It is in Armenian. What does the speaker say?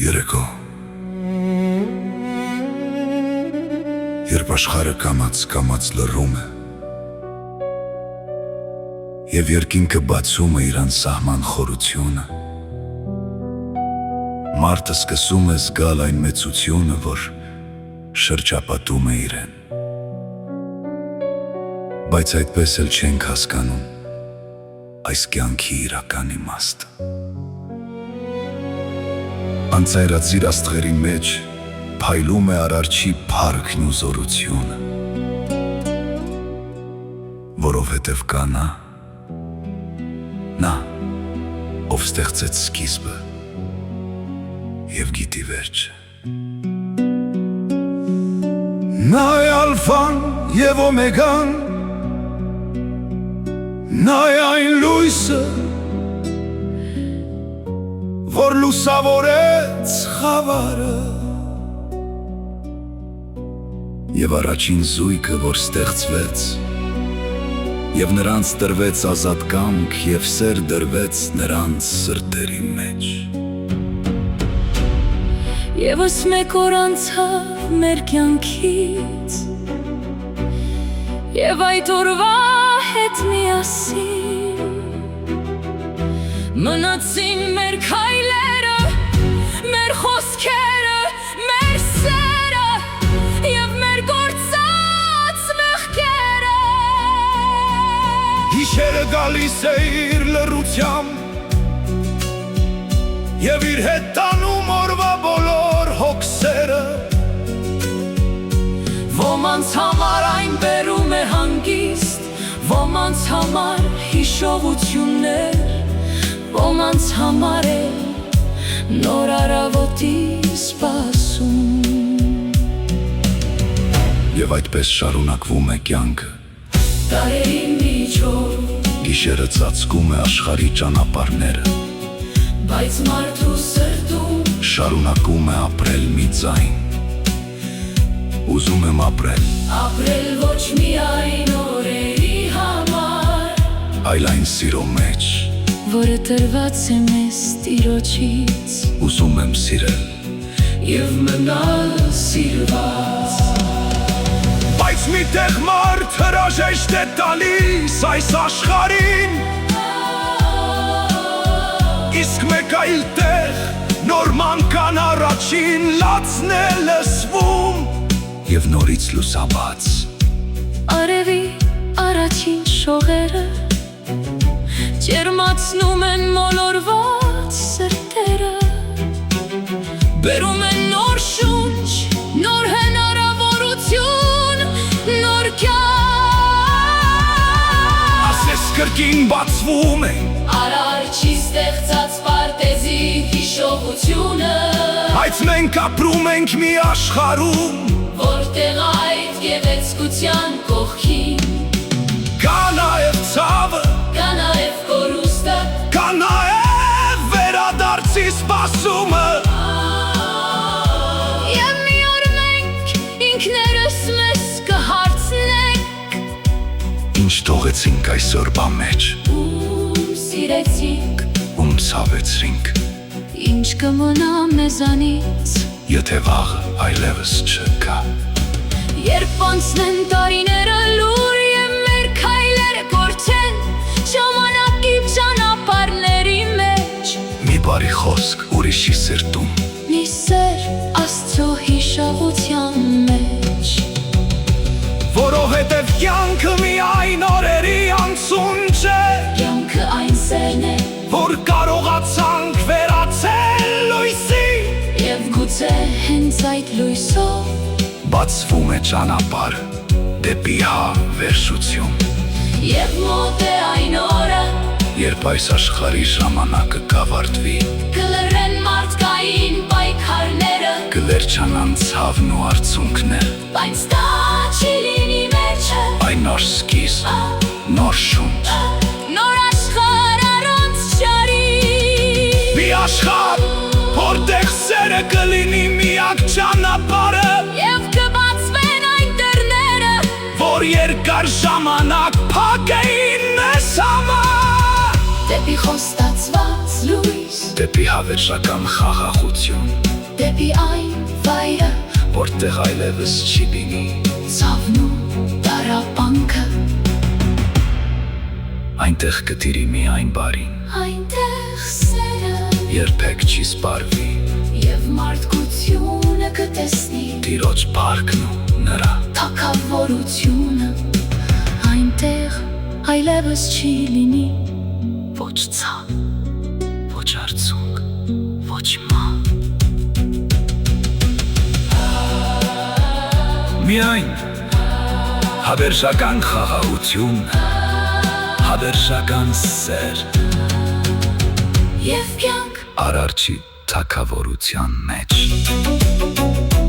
Երեկո Երբ աշխարհը կամաց լռում է Եվ երկինքը բացում է իր անսահման խորությունը Մարդը սկսում է զգալ այն մեծությունը, որ շրջապատում է իրեն Բայց այդպես էլ չենք հասկանում այս կյանքի իրական իմաստը Անծայրածիր աստղերի մեջ փայլում է Արարչի փառքն ու զորությունը Որովհետև կա նա, ով ստեղծեց սկիզբը և գիտի վերջը Նա է ալֆան և օմեգան Նա է այն լույսը Որ լուսավորեց խավարը Եվ առաջին զույգը, որ ստեղծվեց Եվ նրանց տրվեց ազատ կամք Եվ սեր դրվեց նրանց սրտերի մեջ Եվս մեկ օր անցավ մեր կյանքից Եվ այդ օրվա հետ միասին Մնացին մեր քայլերը, մեր խոսքերը, մեր սերը Եվ մեր գործած մեղքերը Հիշերը գալիս է իր լռությամբ Եվ իր հետ տանում օրվա բոլոր հոգսերը Ոմանց համար այն բերում է հանգիստ Ոմանց համար հիշողություններ Ոմանց համար է նոր առավոտի սպասում Եվ այդպես շարունակվում է կյանքը Տարերի միջով Գիշերը ծածկում է աշխարհի ճանապարհները Բայց մարդու սրտում Շարունակում է ապրել մի ձայն Ուզում եմ ապրել Ապրել ոչ միայն օրերի համար Այլ այն սիրո մեջ Որը տրված է մեզ Տիրոջից Ուզում եմ սիրել Եվ մնալ սիրված Բայց միտեղ մարդ հրաժեշտ է տալիս այս աշխարհին Իսկ մեկ այլ տեղ նոր մանկան առաջին լացն է լսվում Եվ նորից լուսաբաց Արևի առաջին շողերը Ջերմացնում են մոլորված սրտերը Բերում են նոր շունչ, նոր հնարավորություն, նոր կյանք Ասես կրկին բացվում է Արարչի ստեղծած պարտեզի հիշողությունը Բայց մենք ապրում ենք մի աշխարհում Որտեղ այդ գեղեցկության կողքին Կա նաև ցավը Կա նաև կորուստը Կա նաև վերադարձի սպասումը Եվ մի օր մենք ինքներս մեզ կհարցնենք Ինչ թողեցինք այսօր բա մեջ Ում սիրեցինք Ում ցավեցրինք Ինչ կմնա մեզանից Եթե վաղը այլևս չկա Երբ անցնեն տարիները լուր Եվ մեր քայլերը կորչեն Ժամանակի ճանապարհների մեջ Մի բարի խոսք ուրիշի սրտում Մի սեր Աստծո հիշողության մեջ Որովհետև կյանքը միայն օրերի անցուն չէ Կյանքը այն սերն է Որ կարողացանք վերացել լույսի Եվ գուցե հենց այդ լույսով Բացվում է ճանապարհը դեպի հավերժություն Եվ մոտ է այն օրը Երբ այս աշխարհի ժամանակը կավարտվի Կլռեն մարդկային պայքարները Կվերջանան ցավն ու արցունքները Բայց դա չի լինի մեջը Այն նոր սկիզբ, նոր շունչ Նոր աշխարհ առանց չարի Մի աշխարհ, որտեղ սերը կլինի միակ ճանապարհը Եվ կբացվեն այն դռները Որ երկար ժամանակ փակ էին մեզ համար Դեպի խոստացված լույս դեպի հավերժական խաղաղություն, Դեպի այն վայրը, որտեղ այլևս չի լինի ցավն ու տառապանքը, այնտեղ կտիրի միայն բարին, այնտեղ սերը երբեք չի սպառվի և մարդկությունը կտեսնի, Տիրոջ փառքն ու նրա թագավորությունը, այնտեղ այլևս չի լինի ոչ ցավ, ոչ արցունք, ոչ մահ, միայն հավերժական խաղաղություն, հավերժական սեր և կյանք Արարչի թագավորության մեջ։